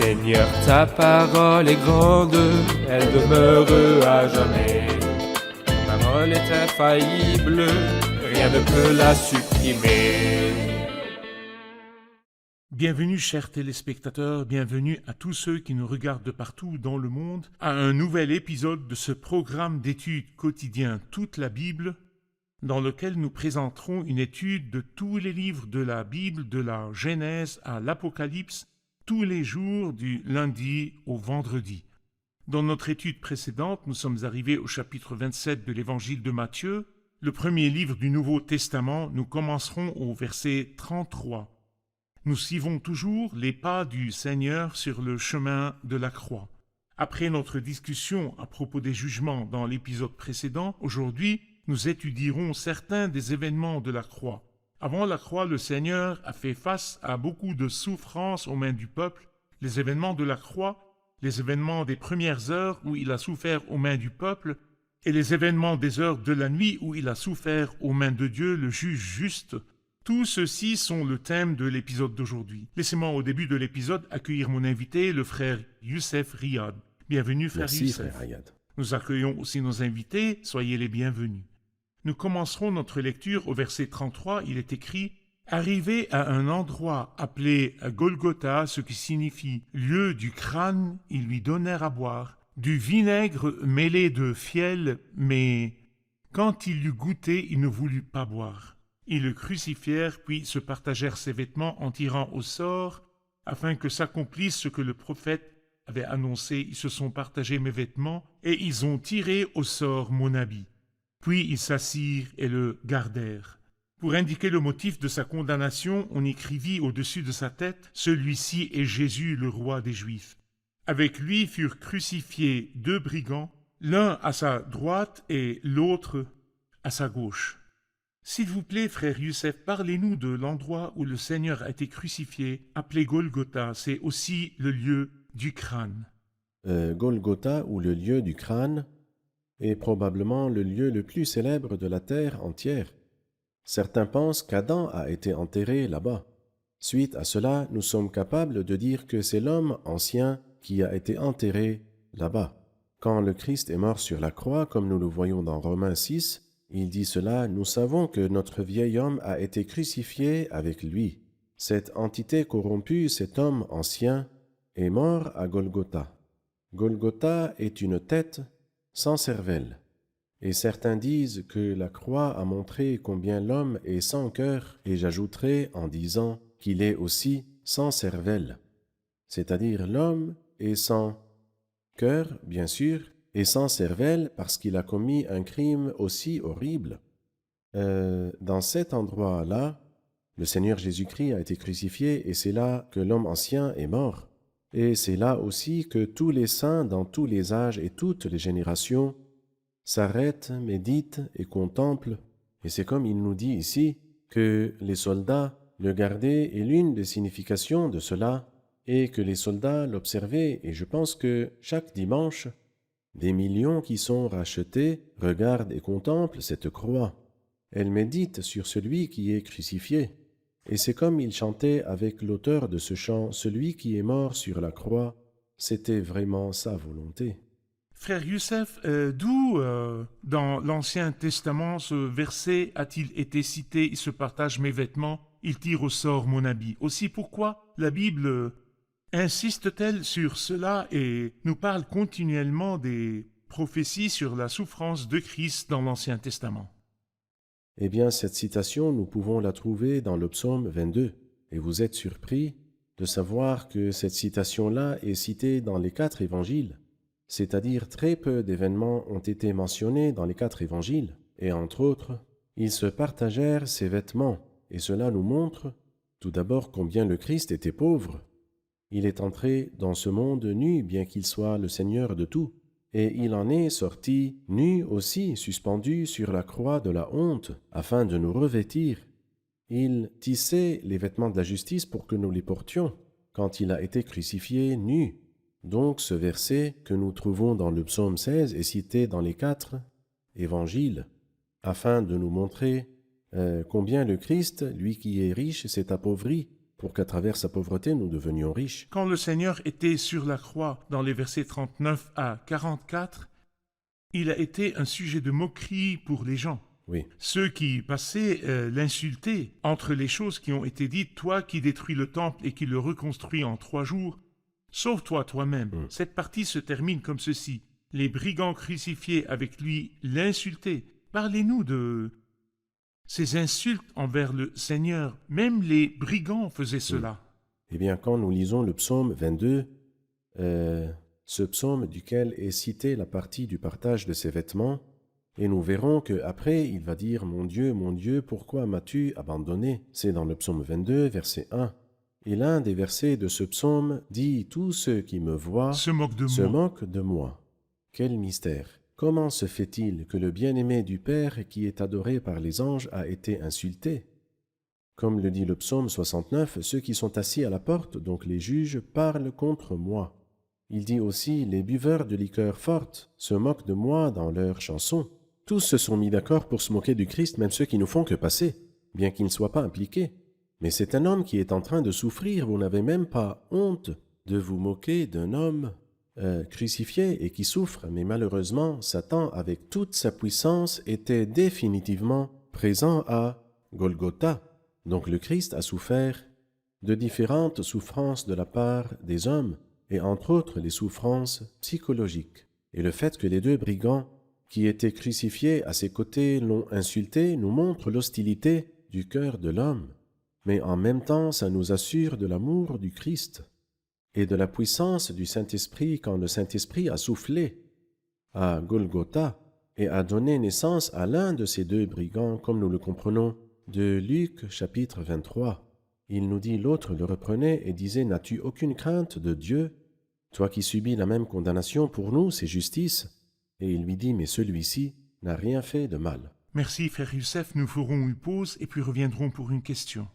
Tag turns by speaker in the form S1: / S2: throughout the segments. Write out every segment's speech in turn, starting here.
S1: Seigneur, ta parole est grande, elle demeure à jamais. Ta parole est infaillible, rien ne peut la supprimer.
S2: Bienvenue chers téléspectateurs, bienvenue à tous ceux qui nous regardent de partout dans le monde à un nouvel épisode de ce programme d'études quotidien Toute la Bible, dans lequel nous présenterons une étude de tous les livres de la Bible, de la Genèse à l'Apocalypse, tous les jours du lundi au vendredi. Dans notre étude précédente, nous sommes arrivés au chapitre 27 de l'Évangile de Matthieu, le premier livre du Nouveau Testament. Nous commencerons au verset 33. Nous suivons toujours les pas du Seigneur sur le chemin de la croix. Après notre discussion à propos des jugements dans l'épisode précédent, aujourd'hui, nous étudierons certains des événements de la croix. Avant la croix, le Seigneur a fait face à beaucoup de souffrances aux mains du peuple. Les événements de la croix, les événements des premières heures où il a souffert aux mains du peuple, et les événements des heures de la nuit où il a souffert aux mains de Dieu, le juge juste, tout ceci sont le thème de l'épisode d'aujourd'hui. Laissez-moi au début de l'épisode accueillir mon invité, le frère Youssef Riyad. Bienvenue, frère
S3: Merci,
S2: Youssef.
S3: frère Riyad.
S2: Nous accueillons aussi nos invités, soyez les bienvenus. Nous commencerons notre lecture au verset 33, il est écrit « Arrivé à un endroit appelé Golgotha, ce qui signifie « lieu du crâne », ils lui donnèrent à boire du vinaigre mêlé de fiel, mais quand il l'eut goûté, il ne voulut pas boire. Ils le crucifièrent, puis se partagèrent ses vêtements en tirant au sort, afin que s'accomplisse ce que le prophète avait annoncé. Ils se sont partagés mes vêtements, et ils ont tiré au sort mon habit. Puis ils s'assirent et le gardèrent. Pour indiquer le motif de sa condamnation, on écrivit au-dessus de sa tête « Celui-ci est Jésus, le roi des Juifs ». Avec lui furent crucifiés deux brigands, l'un à sa droite et l'autre à sa gauche. S'il vous plaît, frère Youssef, parlez-nous de l'endroit où le Seigneur a été crucifié, appelé Golgotha, c'est aussi le lieu du crâne.
S3: Golgotha, ou le lieu du crâne, est probablement le lieu le plus célèbre de la terre entière. Certains pensent qu'Adam a été enterré là-bas. Suite à cela, nous sommes capables de dire que c'est l'homme ancien qui a été enterré là-bas. Quand le Christ est mort sur la croix, comme nous le voyons dans Romains 6, il dit cela, « Nous savons que notre vieil homme a été crucifié avec lui. » Cette entité corrompue, cet homme ancien, est mort à Golgotha. Golgotha est une tête sans cervelle. Et certains disent que la croix a montré combien l'homme est sans cœur, et j'ajouterai en disant qu'il est aussi sans cervelle. C'est-à-dire l'homme est sans cœur, bien sûr, et sans cervelle parce qu'il a commis un crime aussi horrible. Dans cet endroit-là, le Seigneur Jésus-Christ a été crucifié et c'est là que l'homme ancien est mort. Et c'est là aussi que tous les saints dans tous les âges et toutes les générations s'arrêtent, méditent et contemplent. Et c'est comme il nous dit ici que les soldats le gardaient et l'une des significations de cela est que les soldats l'observaient et je pense que chaque dimanche, des millions qui sont rachetés regardent et contemplent cette croix. Elle médite sur celui qui est crucifié. Et c'est comme il chantait avec l'auteur de ce chant, celui qui est mort sur la croix, c'était vraiment sa volonté.
S2: Frère Youssef, d'où dans l'Ancien Testament ce verset a-t-il été cité « Il se partage mes vêtements, il tire au sort mon habit ». Aussi, pourquoi la Bible insiste-t-elle sur cela et nous parle continuellement des prophéties sur la souffrance de Christ dans l'Ancien Testament?
S3: Eh bien, cette citation, nous pouvons la trouver dans le psaume 22. Et vous êtes surpris de savoir que cette citation-là est citée dans les 4 évangiles. C'est-à-dire très peu d'événements ont été mentionnés dans les 4 évangiles. Et entre autres, ils se partagèrent ses vêtements. Et cela nous montre, tout d'abord, combien le Christ était pauvre. Il est entré dans ce monde nu, bien qu'il soit le Seigneur de tout. Et il en est sorti nu aussi, suspendu sur la croix de la honte, afin de nous revêtir. Il tissait les vêtements de la justice pour que nous les portions, quand il a été crucifié nu. Donc ce verset que nous trouvons dans le psaume 16 est cité dans les 4 évangiles, afin de nous montrer combien le Christ, lui qui est riche, s'est appauvri pour qu'à travers sa pauvreté nous devenions riches.
S2: Quand le Seigneur était sur la croix, dans les versets 39 à 44, il a été un sujet de moquerie pour les gens.
S3: Oui,
S2: Ceux qui passaient l'insultaient entre les choses qui ont été dites. Toi qui détruis le temple et qui le reconstruis en 3 jours, sauve-toi toi-même. Cette partie se termine comme ceci. Les brigands crucifiés avec lui l'insultaient. Parlez-nous de ces insultes envers le Seigneur. Même les brigands faisaient cela.
S3: eh bien quand nous lisons le psaume 22, ce psaume duquel est citée la partie du partage de ses vêtements, et nous verrons qu'après il va dire « Mon Dieu, pourquoi m'as-tu abandonné ?» C'est dans le psaume 22, verset 1. Et l'un des versets de ce psaume dit « Tous ceux qui me voient
S2: Se moquent de
S3: se
S2: moi.
S3: moquent de moi. » Quel mystère! Comment se fait-il que le bien-aimé du Père qui est adoré par les anges a été insulté? Comme le dit le psaume 69, ceux qui sont assis à la porte, donc les juges, parlent contre moi. Il dit aussi, les buveurs de liqueur forte se moquent de moi dans leurs chansons. Tous se sont mis d'accord pour se moquer du Christ, même ceux qui ne font que passer, bien qu'ils ne soient pas impliqués. Mais c'est un homme qui est en train de souffrir, vous n'avez même pas honte de vous moquer d'un homme crucifié et qui souffre. Mais malheureusement, Satan, avec toute sa puissance, était définitivement présent à Golgotha. Donc le Christ a souffert de différentes souffrances de la part des hommes, et entre autres les souffrances psychologiques. Et le fait que les 2 brigands qui étaient crucifiés à ses côtés l'ont insulté nous montre l'hostilité du cœur de l'homme. Mais en même temps, ça nous assure de l'amour du Christ et de la puissance du Saint-Esprit quand le Saint-Esprit a soufflé à Golgotha et a donné naissance à l'un de ces 2 brigands, comme nous le comprenons de Luc chapitre 23. Il nous dit, l'autre le reprenait et disait, « N'as-tu aucune crainte de Dieu? Toi qui subis la même condamnation, pour nous, c'est justice. » Et il lui dit, « Mais celui-ci n'a rien fait de mal. »
S2: Merci, frère Youssef. Nous ferons une pause et puis reviendrons pour une question.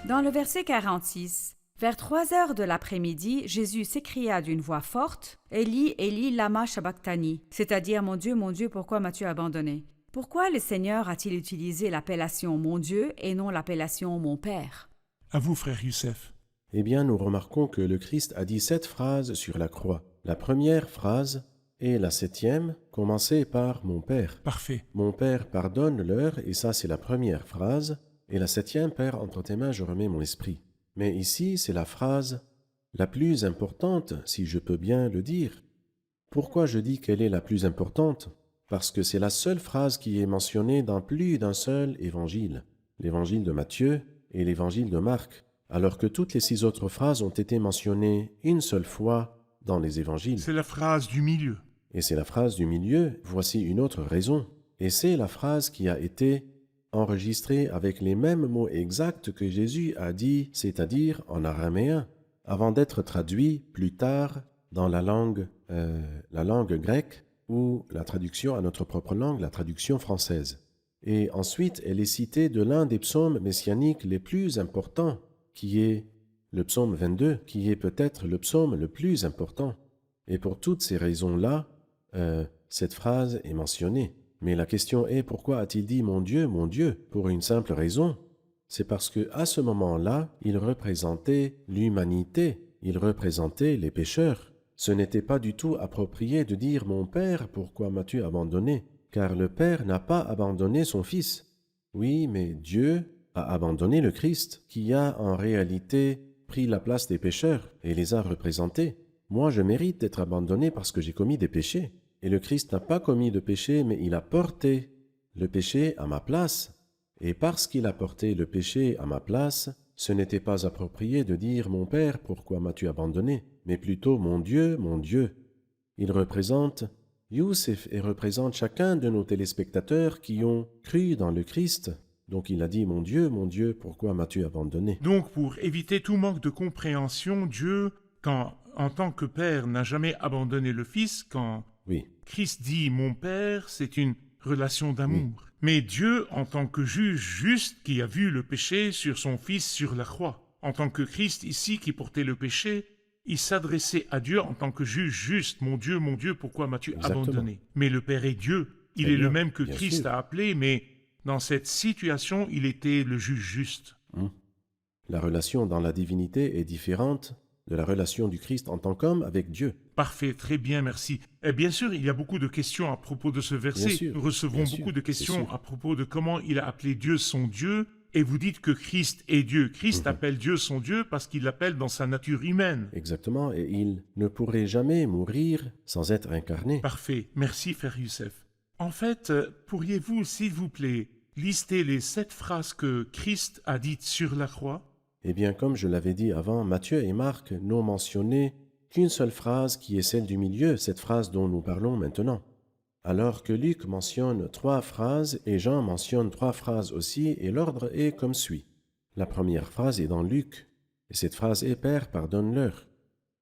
S4: Dans le verset 46, vers 3 heures de l'après-midi, Jésus s'écria d'une voix forte, « Élie, Élie, lama sabachthani », c'est-à-dire « Mon Dieu, pourquoi m'as-tu abandonné ?» Pourquoi le Seigneur a-t-il utilisé l'appellation « Mon Dieu » et non l'appellation « Mon Père »
S2: À vous, frère Youssef.
S3: Eh bien, nous remarquons que le Christ a dit 7 phrases sur la croix. La première phrase et la 7e commençaient par « Mon Père ».
S2: Parfait.
S3: Mon Père, pardonne-leur, et ça c'est la première phrase. Et la 7e, Père, entre tes mains, je remets mon esprit. Mais ici, c'est la phrase la plus importante, si je peux bien le dire. Pourquoi je dis qu'elle est la plus importante? Parce que c'est la seule phrase qui est mentionnée dans plus d'un seul évangile, l'évangile de Matthieu et l'évangile de Marc, alors que toutes les 6 autres phrases ont été mentionnées une seule fois dans les évangiles.
S2: C'est la phrase du milieu.
S3: Et c'est la phrase du milieu, voici une autre raison. Et c'est la phrase qui a été enregistrée avec les mêmes mots exacts que Jésus a dit, c'est-à-dire en araméen, avant d'être traduit plus tard dans la langue grecque ou la traduction à notre propre langue, la traduction française. Et ensuite, elle est citée de l'un des psaumes messianiques les plus importants, qui est le psaume 22, qui est peut-être le psaume le plus important. Et pour toutes ces raisons-là, cette phrase est mentionnée. Mais la question est, pourquoi a-t-il dit « Mon Dieu », pour une simple raison. C'est parce que à ce moment-là, il représentait l'humanité, il représentait les pécheurs. Ce n'était pas du tout approprié de dire « Mon Père, pourquoi m'as-tu abandonné ?» Car le Père n'a pas abandonné son Fils. Oui, mais Dieu a abandonné le Christ, qui a en réalité pris la place des pécheurs et les a représentés. Moi, je mérite d'être abandonné parce que j'ai commis des péchés. Et le Christ n'a pas commis de péché, mais il a porté le péché à ma place. Et parce qu'il a porté le péché à ma place, ce n'était pas approprié de dire « Mon Père, pourquoi m'as-tu abandonné ?» mais plutôt « Mon Dieu, mon Dieu ». Il représente Youssef et représente chacun de nos téléspectateurs qui ont cru dans le Christ. Donc il a dit « Mon Dieu, pourquoi m'as-tu abandonné ?»
S2: Donc, pour éviter tout manque de compréhension, Dieu, quand en tant que Père, n'a jamais abandonné le Fils. Quand
S3: Oui,
S2: Christ dit « Mon Père », c'est une relation d'amour. Mais Dieu, en tant que juge juste qui a vu le péché sur son Fils sur la croix, en tant que Christ ici qui portait le péché, il s'adressait à Dieu en tant que juge juste. Mon Dieu, pourquoi m'as-tu
S3: Exactement.
S2: abandonné ?» Mais le Père est Dieu. Il
S3: Très
S2: est le
S3: bien,
S2: même que
S3: bien
S2: Christ
S3: sûr.
S2: a appelé, mais dans cette situation, il était le juge juste.
S3: La relation dans la divinité est différente de la relation du Christ en tant qu'homme avec Dieu.
S2: Parfait, très bien, merci. Et bien sûr, il y a beaucoup de questions à propos de ce verset.
S3: Bien sûr,
S2: Nous recevons
S3: bien sûr,
S2: beaucoup de
S3: c'est
S2: questions
S3: sûr.
S2: à propos de comment il a appelé Dieu son Dieu, et vous dites que Christ est Dieu. Christ appelle Dieu son Dieu parce qu'il l'appelle dans sa nature humaine.
S3: Exactement, et il ne pourrait jamais mourir sans être incarné.
S2: Parfait, merci frère Youssef. En fait, pourriez-vous, s'il vous plaît, lister les 7 phrases que Christ a dites sur la croix?
S3: Eh bien, comme je l'avais dit avant, Matthieu et Marc n'ont mentionné qu'une seule phrase qui est celle du milieu, cette phrase dont nous parlons maintenant. Alors que Luc mentionne 3 phrases et Jean mentionne 3 phrases aussi, et l'ordre est comme suit. La première phrase est dans Luc, et cette phrase est « Père, pardonne-leur ».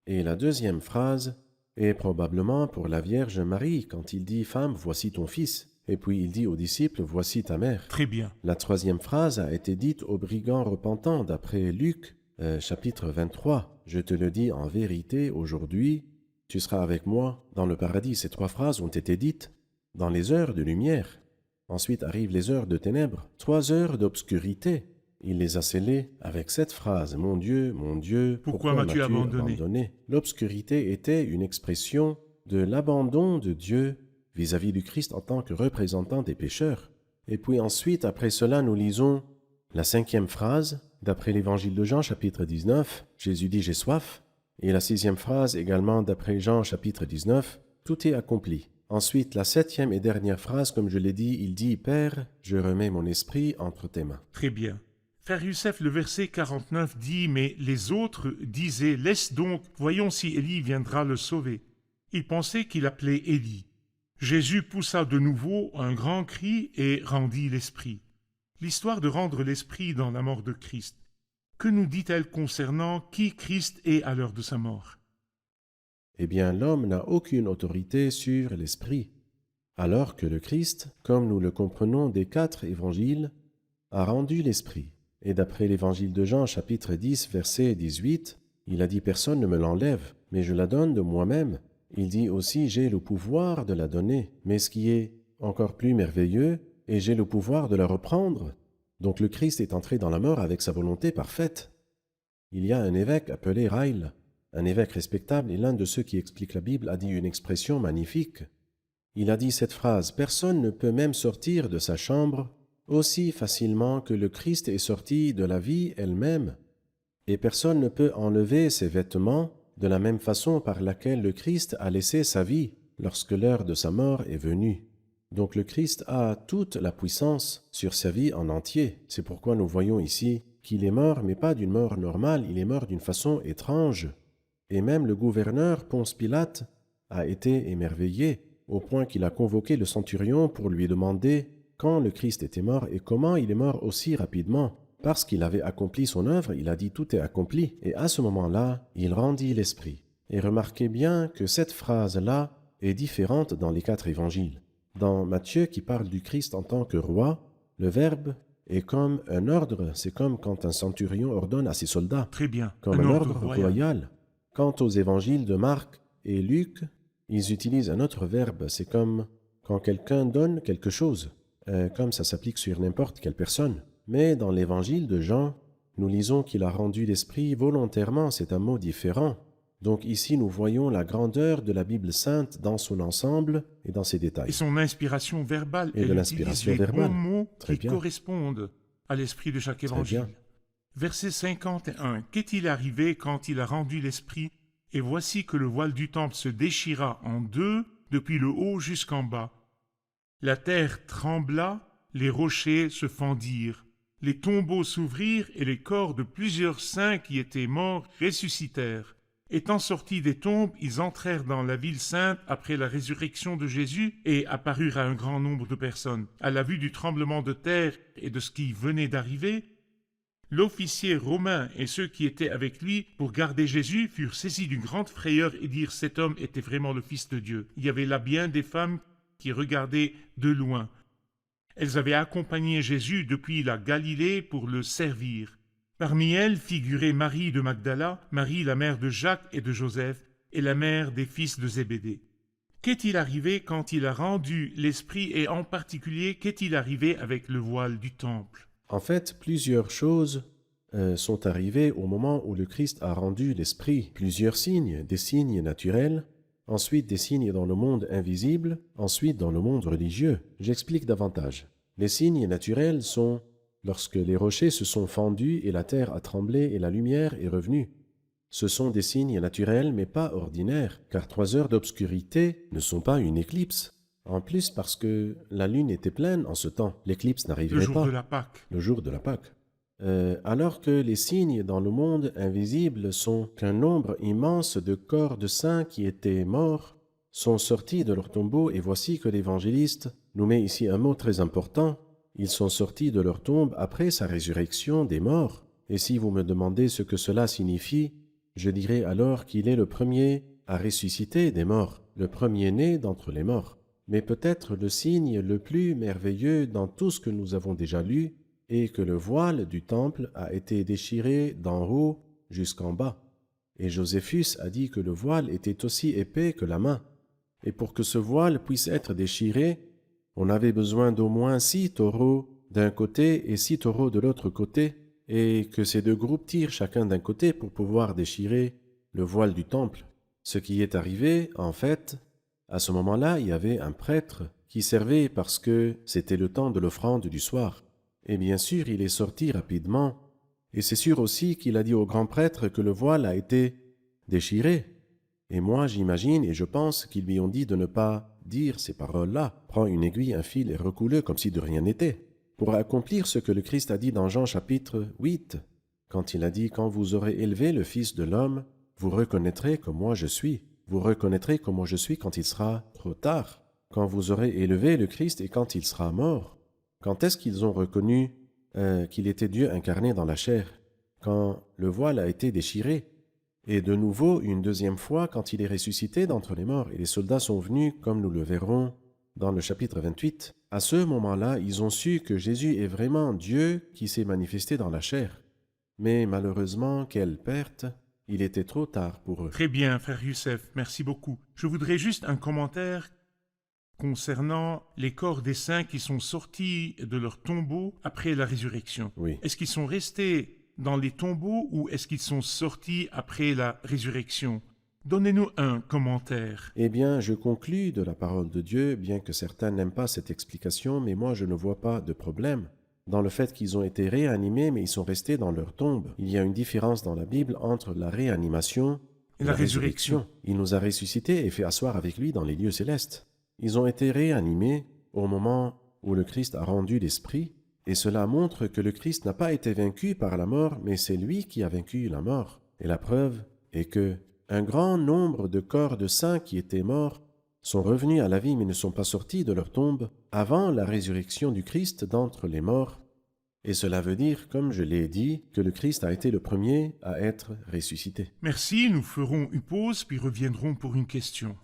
S3: Et la deuxième phrase est probablement pour la Vierge Marie, quand il dit « Femme, voici ton fils ». Et puis il dit aux disciples « Voici ta mère ».
S2: Très bien.
S3: La troisième phrase a été dite aux brigands repentants d'après Luc, chapitre 23. « Je te le dis en vérité, aujourd'hui, tu seras avec moi dans le paradis ». Ces 3 phrases ont été dites dans les heures de lumière. Ensuite arrivent les heures de ténèbres, 3 heures d'obscurité. Il les a scellées avec cette phrase « Mon Dieu, pourquoi m'as-tu abandonné ?» L'obscurité était une expression de l'abandon de Dieu vis-à-vis du Christ en tant que représentant des pécheurs. Et puis ensuite, après cela, nous lisons la 5e phrase, d'après l'évangile de Jean, chapitre 19, Jésus dit « J'ai soif ». Et la 6e phrase, également d'après Jean, chapitre 19, « Tout est accompli ». Ensuite, la 7e et dernière phrase, comme je l'ai dit, il dit « Père, je remets mon esprit entre tes mains ».
S2: Très bien. Frère Youssef, le verset 49 dit « Mais les autres disaient « Laisse donc, voyons si Élie viendra le sauver ». Ils pensaient qu'il appelait Élie. Jésus poussa de nouveau un grand cri et rendit l'esprit. L'histoire de rendre l'esprit dans la mort de Christ. Que nous dit-elle concernant qui Christ est à l'heure de sa mort?
S3: Eh bien, l'homme n'a aucune autorité sur l'esprit, alors que le Christ, comme nous le comprenons des 4 évangiles, a rendu l'esprit. Et d'après l'évangile de Jean, chapitre 10, verset 18, il a dit « Personne ne me l'enlève, mais je la donne de moi-même ». Il dit aussi « J'ai le pouvoir de la donner », mais ce qui est encore plus merveilleux, « Et j'ai le pouvoir de la reprendre ». Donc le Christ est entré dans la mort avec sa volonté parfaite. Il y a un évêque appelé Ryle, un évêque respectable et l'un de ceux qui expliquent la Bible a dit une expression magnifique. Il a dit cette phrase « Personne ne peut même sortir de sa chambre aussi facilement que le Christ est sorti de la vie elle-même, et personne ne peut enlever ses vêtements de la même façon par laquelle le Christ a laissé sa vie lorsque l'heure de sa mort est venue. Donc le Christ a toute la puissance sur sa vie en entier. C'est pourquoi nous voyons ici qu'il est mort, mais pas d'une mort normale, il est mort d'une façon étrange. Et même le gouverneur Ponce Pilate a été émerveillé, au point qu'il a convoqué le centurion pour lui demander quand le Christ était mort et comment il est mort aussi rapidement. Parce qu'il avait accompli son œuvre, il a dit « tout est accompli ». Et à ce moment-là, il rendit l'esprit. Et remarquez bien que cette phrase-là est différente dans les 4 évangiles. Dans Matthieu, qui parle du Christ en tant que roi, le verbe est comme un ordre. C'est comme quand un centurion ordonne à ses soldats,
S2: Très bien.
S3: comme un ordre royal. Quant aux évangiles de Marc et Luc, ils utilisent un autre verbe. C'est comme quand quelqu'un donne quelque chose, comme ça s'applique sur n'importe quelle personne. Mais dans l'évangile de Jean, nous lisons qu'il a rendu l'esprit volontairement, c'est un mot différent. Donc ici, nous voyons la grandeur de la Bible sainte dans son ensemble et dans ses détails.
S2: Et son inspiration verbale,
S3: Et de l'inspiration
S2: utilise les
S3: verbale.
S2: bons mots
S3: Très
S2: qui
S3: bien.
S2: correspondent à l'esprit de chaque évangile.
S3: bien.
S2: Verset 51. Qu'est-il arrivé quand il a rendu l'esprit? Et voici que le voile du temple se déchira en 2, depuis le haut jusqu'en bas. La terre trembla, les rochers se fendirent. Les tombeaux s'ouvrirent et les corps de plusieurs saints qui étaient morts ressuscitèrent. Étant sortis des tombes, ils entrèrent dans la ville sainte après la résurrection de Jésus et apparurent à un grand nombre de personnes. À la vue du tremblement de terre et de ce qui venait d'arriver, L'officier romain et ceux qui étaient avec lui pour garder Jésus furent saisis d'une grande frayeur et dirent: cet homme était vraiment le Fils de Dieu. Il y avait là bien des femmes qui regardaient de loin. Elles avaient accompagné Jésus depuis la Galilée pour le servir. Parmi elles figurait Marie de Magdala, Marie la mère de Jacques et de Joseph, et la mère des fils de Zébédée. Qu'est-il arrivé quand il a rendu l'Esprit, et en particulier qu'est-il arrivé avec le voile du temple?
S3: En fait, plusieurs choses sont arrivées au moment où le Christ a rendu l'Esprit. Plusieurs signes, des signes naturels, ensuite des signes dans le monde invisible, ensuite dans le monde religieux. J'explique davantage. Les signes naturels sont lorsque les rochers se sont fendus et la terre a tremblé et la lumière est revenue. Ce sont des signes naturels mais pas ordinaires, car 3 heures d'obscurité ne sont pas une éclipse. En plus parce que la lune était pleine en ce temps, l'éclipse n'arriverait pas.
S2: Le jour de la Pâque.
S3: Le jour de la Pâque. Alors que les signes dans le monde invisible sont qu'un nombre immense de corps de saints qui étaient morts sont sortis de leur tombeau, et voici que l'évangéliste nous met ici un mot très important. Ils sont sortis de leur tombe après sa résurrection des morts. Et si vous me demandez ce que cela signifie, je dirai alors qu'il est le premier à ressusciter des morts, le premier-né d'entre les morts. Mais peut-être le signe le plus merveilleux dans tout ce que nous avons déjà lu est que le voile du temple a été déchiré d'en haut jusqu'en bas. Et Joséphus a dit que le voile était aussi épais que la main. Et pour que ce voile puisse être déchiré, on avait besoin d'au moins 6 taureaux d'un côté et 6 taureaux de l'autre côté, et que ces 2 groupes tirent chacun d'un côté pour pouvoir déchirer le voile du temple. Ce qui est arrivé, en fait, à ce moment-là, il y avait un prêtre qui servait parce que c'était le temps de l'offrande du soir. Et bien sûr, il est sorti rapidement. Et c'est sûr aussi qu'il a dit au grand prêtre que le voile a été déchiré. Et moi, j'imagine et je pense qu'ils lui ont dit de ne pas dire ces paroles-là. Prends une aiguille, un fil et recoule-le comme si de rien n'était. Pour accomplir ce que le Christ a dit dans Jean chapitre 8, quand il a dit « Quand vous aurez élevé le Fils de l'homme, vous reconnaîtrez que moi je suis. Vous reconnaîtrez que moi je suis quand il sera trop tard. Quand vous aurez élevé le Christ et quand il sera mort. » Quand est-ce qu'ils ont reconnu qu'il était Dieu incarné dans la chair? Quand le voile a été déchiré. Et de nouveau, une deuxième fois, quand il est ressuscité d'entre les morts. Et les soldats sont venus, comme nous le verrons dans le chapitre 28. À ce moment-là, ils ont su que Jésus est vraiment Dieu qui s'est manifesté dans la chair. Mais malheureusement, quelle perte! Il était trop tard pour eux.
S2: Très bien, frère Youssef, merci beaucoup. Je voudrais juste un commentaire concernant les corps des saints qui sont sortis de leur tombeau après la résurrection.
S3: Oui.
S2: Est-ce qu'ils sont restés dans les tombeaux ou est-ce qu'ils sont sortis après la résurrection? Donnez-nous un commentaire.
S3: Eh bien, je conclus de la parole de Dieu, bien que certains n'aiment pas cette explication, mais moi je ne vois pas de problème dans le fait qu'ils ont été réanimés, mais ils sont restés dans leur tombe. Il y a une différence dans la Bible entre la réanimation et la résurrection. Il nous a ressuscités et fait asseoir avec lui dans les lieux célestes. Ils ont été réanimés au moment où le Christ a rendu l'Esprit, et cela montre que le Christ n'a pas été vaincu par la mort, mais c'est lui qui a vaincu la mort. Et la preuve est que un grand nombre de corps de saints qui étaient morts sont revenus à la vie mais ne sont pas sortis de leur tombe avant la résurrection du Christ d'entre les morts. Et cela veut dire, comme je l'ai dit, que le Christ a été le premier à être ressuscité.
S2: Merci, nous ferons une pause puis reviendrons pour une question.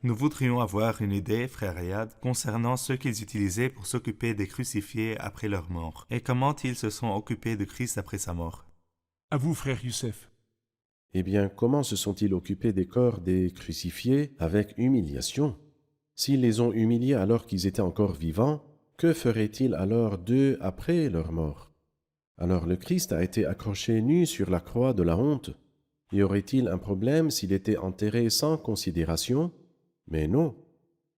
S5: Nous voudrions avoir une idée, frère Ayad, concernant ce qu'ils utilisaient pour s'occuper des crucifiés après leur mort, et comment ils se sont occupés de Christ après sa mort.
S2: À vous, frère Youssef.
S3: Eh bien, comment se sont-ils occupés des corps des crucifiés avec humiliation? S'ils les ont humiliés alors qu'ils étaient encore vivants, que feraient-ils alors d'eux après leur mort? Alors le Christ a été accroché nu sur la croix de la honte. Y aurait-il un problème s'il était enterré sans considération? Mais non,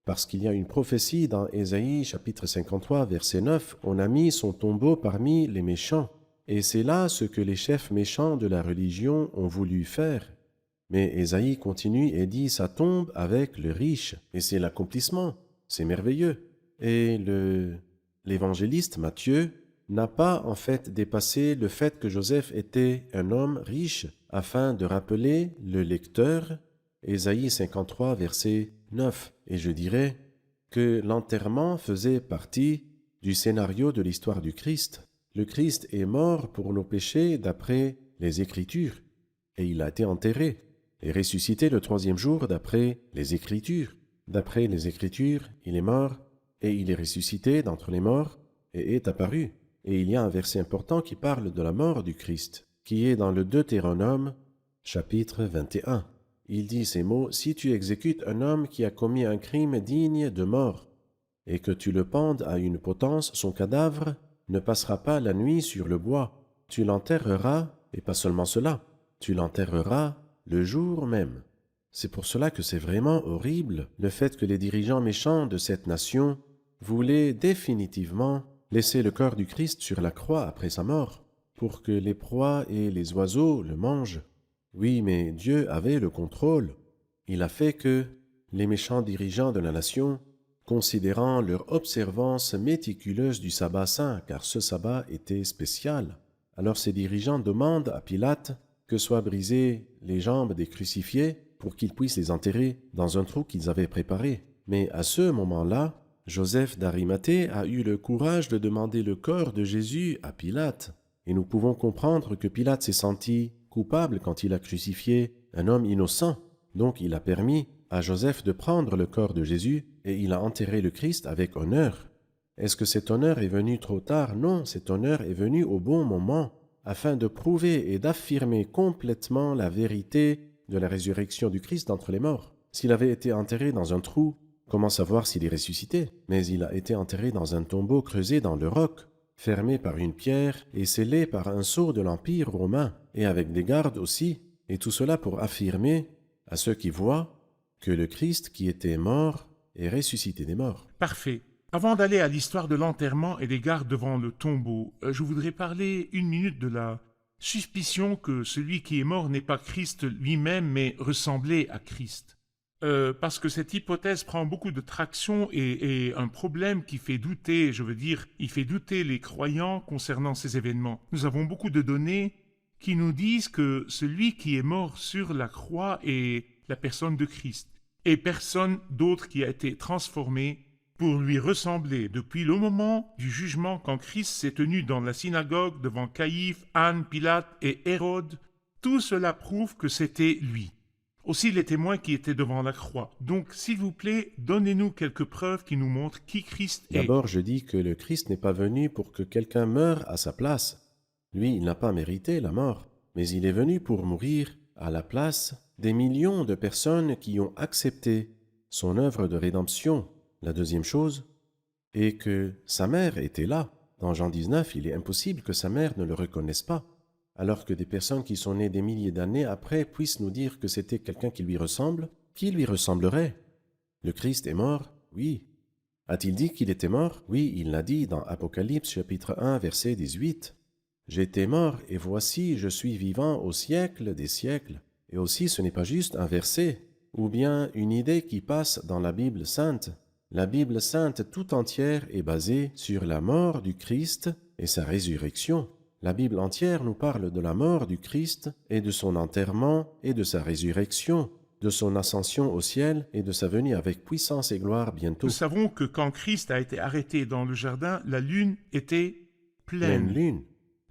S3: parce qu'il y a une prophétie dans Ésaïe chapitre 53 verset 9, on a mis son tombeau parmi les méchants. Et c'est là ce que les chefs méchants de la religion ont voulu faire. Mais Ésaïe continue et dit ça tombe avec le riche, et c'est l'accomplissement, c'est merveilleux. Et l'évangéliste Matthieu n'a pas en fait dépassé le fait que Joseph était un homme riche afin de rappeler le lecteur Ésaïe 53 verset 9. Et je dirais que l'enterrement faisait partie du scénario de l'histoire du Christ. Le Christ est mort pour nos péchés d'après les Écritures, et il a été enterré et ressuscité le troisième jour d'après les Écritures. D'après les Écritures, il est mort et il est ressuscité d'entre les morts et est apparu. Et il y a un verset important qui parle de la mort du Christ, qui est dans le Deutéronome, chapitre 21. Il dit ces mots, « Si tu exécutes un homme qui a commis un crime digne de mort, et que tu le pendes à une potence, son cadavre ne passera pas la nuit sur le bois. Tu l'enterreras, et pas seulement cela, tu l'enterreras le jour même. » C'est pour cela que c'est vraiment horrible, le fait que les dirigeants méchants de cette nation voulaient définitivement laisser le corps du Christ sur la croix après sa mort, pour que les proies et les oiseaux le mangent. Oui, mais Dieu avait le contrôle. Il a fait que les méchants dirigeants de la nation, considérant leur observance méticuleuse du sabbat saint, car ce sabbat était spécial, alors ces dirigeants demandent à Pilate que soient brisées les jambes des crucifiés pour qu'ils puissent les enterrer dans un trou qu'ils avaient préparé. Mais à ce moment-là, Joseph d'Arimathée a eu le courage de demander le corps de Jésus à Pilate. Et nous pouvons comprendre que Pilate s'est senti coupable quand il a crucifié un homme innocent. Donc il a permis à Joseph de prendre le corps de Jésus et il a enterré le Christ avec honneur. Est-ce que cet honneur est venu trop tard? Non, cet honneur est venu au bon moment, afin de prouver et d'affirmer complètement la vérité de la résurrection du Christ d'entre les morts. S'il avait été enterré dans un trou, comment savoir s'il est ressuscité? Mais il a été enterré dans un tombeau creusé dans le roc, fermé par une pierre et scellé par un sceau de l'Empire romain, et avec des gardes aussi, et tout cela pour affirmer à ceux qui voient que le Christ qui était mort est ressuscité des morts.
S2: Parfait. Avant d'aller à l'histoire de l'enterrement et des gardes devant le tombeau, je voudrais parler une minute de la suspicion que celui qui est mort n'est pas Christ lui-même, mais ressemblait à Christ. Parce que cette hypothèse prend beaucoup de traction et un problème qui fait douter, il fait douter les croyants concernant ces événements. Nous avons beaucoup de données qui nous disent que celui qui est mort sur la croix est la personne de Christ, et personne d'autre qui a été transformé pour lui ressembler depuis le moment du jugement quand Christ s'est tenu dans la synagogue devant Caïphe, Anne, Pilate et Hérode. Tout cela prouve que c'était lui. Aussi les témoins qui étaient devant la croix. Donc, s'il vous plaît, donnez-nous quelques preuves qui nous montrent qui Christ est.
S3: D'abord, je dis que le Christ n'est pas venu pour que quelqu'un meure à sa place. Lui, il n'a pas mérité la mort, mais il est venu pour mourir à la place des millions de personnes qui ont accepté son œuvre de rédemption. La deuxième chose est que sa mère était là. Dans Jean 19, il est impossible que sa mère ne le reconnaisse pas, alors que des personnes qui sont nées des milliers d'années après puissent nous dire que c'était quelqu'un qui lui ressemble. Qui lui ressemblerait? Le Christ est mort? Oui. A-t-il dit qu'il était mort? Oui, il l'a dit dans Apocalypse chapitre 1, verset 18. « J'étais mort, et voici, je suis vivant au siècle des siècles. » Et aussi, ce n'est pas juste un verset, ou bien une idée qui passe dans la Bible sainte. La Bible sainte tout entière est basée sur la mort du Christ et sa résurrection. La Bible entière nous parle de la mort du Christ et de son enterrement et de sa résurrection, de son ascension au ciel et de sa venue avec puissance et gloire bientôt.
S2: Nous savons que quand Christ a été arrêté dans le jardin, la lune était
S3: Pleine
S2: pleine.
S3: lune.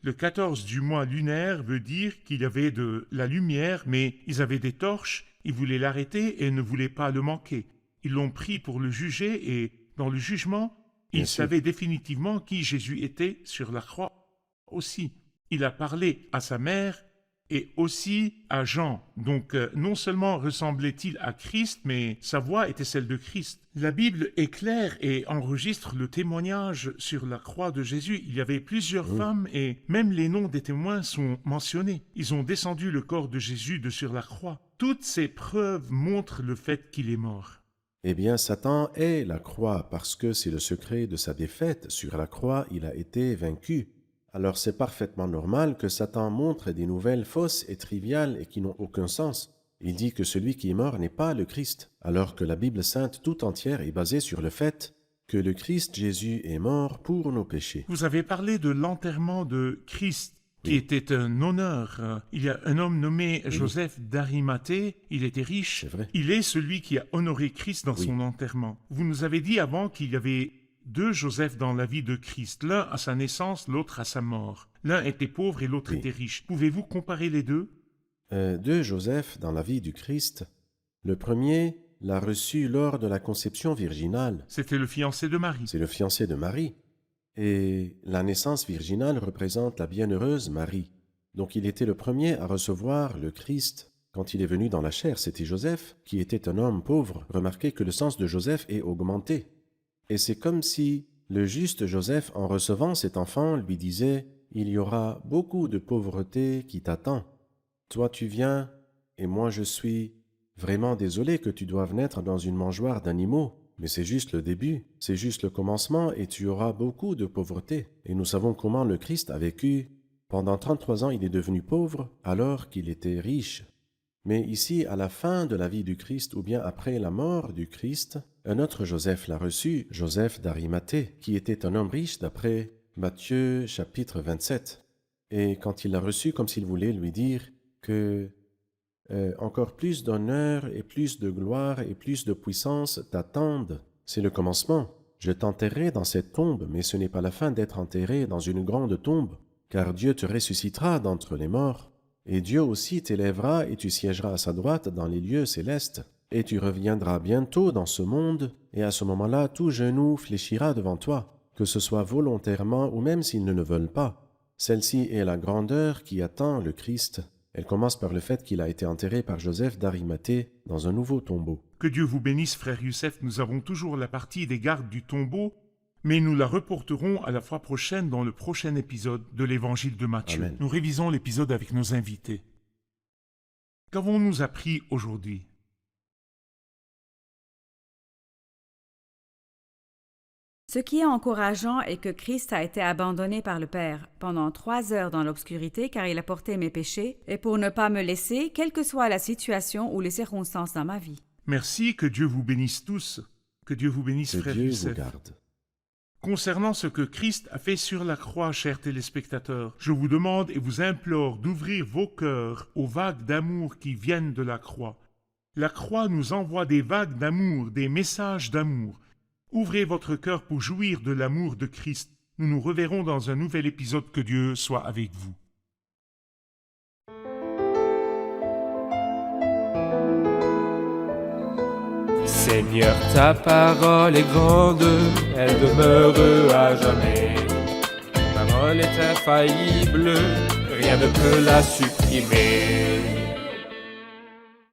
S2: Le 14 du mois lunaire veut dire qu'il y avait de la lumière, mais ils avaient des torches, ils voulaient l'arrêter et ne voulaient pas le manquer. Ils l'ont pris pour le juger et, dans le jugement,
S3: Bien
S2: ils
S3: sûr.
S2: savaient définitivement qui Jésus était sur la croix. Aussi, il a parlé à sa mère et aussi à Jean. Donc, non seulement ressemblait-il à Christ, mais sa voix était celle de Christ. La Bible est claire et enregistre le témoignage sur la croix de Jésus. Il y avait plusieurs femmes et même les noms des témoins sont mentionnés. Ils ont descendu le corps de Jésus de sur la croix. Toutes ces preuves montrent le fait qu'il est mort.
S3: Eh bien, Satan est la croix parce que c'est le secret de sa défaite. Sur la croix, il a été vaincu. Alors c'est parfaitement normal que Satan montre des nouvelles fausses et triviales et qui n'ont aucun sens. Il dit que celui qui est mort n'est pas le Christ, alors que la Bible sainte tout entière est basée sur le fait que le Christ Jésus est mort pour nos péchés.
S2: Vous avez parlé de l'enterrement de Christ, qui
S3: Oui.
S2: était un honneur. Il y a un homme nommé Joseph d'Arimathée, il était riche.
S3: C'est vrai.
S2: Il est celui qui a honoré Christ dans
S3: Oui.
S2: son enterrement. Vous nous avez dit avant qu'il y avait deux Joseph dans la vie de Christ, l'un à sa naissance, l'autre à sa mort. L'un était pauvre et l'autre
S3: Oui.
S2: était riche. Pouvez-vous comparer les deux?
S3: Deux Joseph dans la vie du Christ. Le premier l'a reçu lors de la conception virginale.
S2: C'était le fiancé de Marie.
S3: C'est le fiancé de Marie. Et la naissance virginale représente la bienheureuse Marie. Donc il était le premier à recevoir le Christ. Quand il est venu dans la chair, c'était Joseph, qui était un homme pauvre. Remarquez que le sens de Joseph est augmenté. Et c'est comme si le juste Joseph, en recevant cet enfant, lui disait « Il y aura beaucoup de pauvreté qui t'attend. Toi tu viens, et moi je suis vraiment désolé que tu doives naître dans une mangeoire d'animaux. Mais c'est juste le début, c'est juste le commencement et tu auras beaucoup de pauvreté. » Et nous savons comment le Christ a vécu. Pendant 33 ans, il est devenu pauvre alors qu'il était riche. Mais ici, à la fin de la vie du Christ ou bien après la mort du Christ, un autre Joseph l'a reçu, Joseph d'Arimathée, qui était un homme riche d'après Matthieu chapitre 27. Et quand il l'a reçu, comme s'il voulait lui dire que encore plus d'honneur et plus de gloire et plus de puissance t'attendent. C'est le commencement. Je t'enterrerai dans cette tombe, mais ce n'est pas la fin d'être enterré dans une grande tombe, car Dieu te ressuscitera d'entre les morts. Et Dieu aussi t'élèvera et tu siégeras à sa droite dans les lieux célestes. Et tu reviendras bientôt dans ce monde, et à ce moment-là, tout genou fléchira devant toi, que ce soit volontairement ou même s'ils ne le veulent pas. Celle-ci est la grandeur qui attend le Christ. Elle commence par le fait qu'il a été enterré par Joseph d'Arimathée dans un nouveau tombeau.
S2: Que Dieu vous bénisse, frère Youssef. Nous avons toujours la partie des gardes du tombeau, mais nous la reporterons à la fois prochaine dans le prochain épisode de l'Évangile de Matthieu.
S3: Amen.
S2: Nous révisons l'épisode avec nos invités. Qu'avons-nous appris aujourd'hui?
S4: Ce qui est encourageant est que Christ a été abandonné par le Père pendant 3 heures dans l'obscurité car il a porté mes péchés et pour ne pas me laisser, quelle que soit la situation ou les circonstances dans ma vie.
S2: Merci, que Dieu vous bénisse tous. Que Dieu vous bénisse,
S3: Que
S2: frère
S3: Dieu vous
S2: Youssef.
S3: garde.
S2: Concernant ce que Christ a fait sur la croix, chers téléspectateurs, je vous demande et vous implore d'ouvrir vos cœurs aux vagues d'amour qui viennent de la croix. La croix nous envoie des vagues d'amour, des messages d'amour. Ouvrez votre cœur pour jouir de l'amour de Christ. Nous nous reverrons dans un nouvel épisode. Que Dieu soit avec vous.
S1: Seigneur, ta parole est grande, elle demeure à jamais. Ta parole est infaillible, rien ne peut la supprimer.